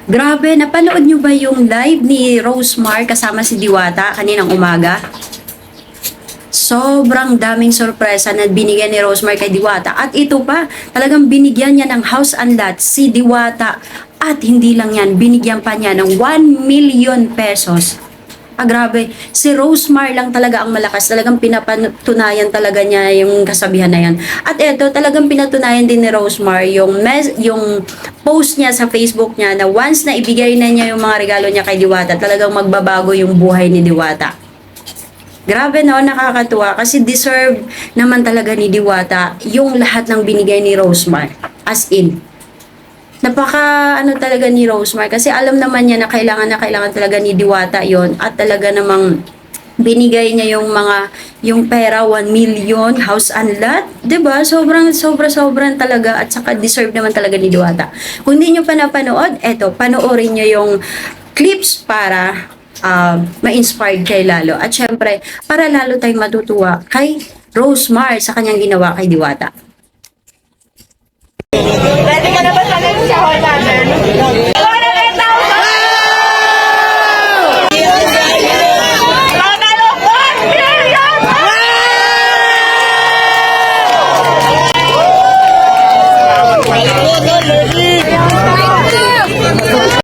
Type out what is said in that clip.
Grabe, napanood nyo ba yung live ni Rosemar kasama si Diwata kaninang umaga? Sobrang daming sorpresa na binigyan ni Rosemar kay Diwata. At ito pa, talagang binigyan niya ng house and lot si Diwata. At hindi lang yan, binigyan pa niya ng 1 million pesos. Ah, grabe. Si Rosemar lang talaga ang malakas. Talagang pinapatunayan talaga niya yung kasabihan na yan. At eto, talagang pinatunayan din ni Rosemar yung post niya sa Facebook niya na once na ibigay na niya yung mga regalo niya kay Diwata, talagang magbabago yung buhay ni Diwata. Grabe no, nakakatuwa kasi deserve naman talaga ni Diwata yung lahat ng binigay ni Rosemar. As in, napaka ano talaga ni Rosemar kasi alam naman niya na kailangan talaga ni Diwata yon at talaga namang binigay niya yung pera 1 million house and lot, 'di ba? Sobrang talaga at saka deserve naman talaga ni Diwata. Kung hindi niyo pa napanood, eto panoorin niyo yung clips para ma-inspired kay lalo at syempre para lalo tayong matutuwa kay Rosemar sa kanyang ginawa kay Diwata.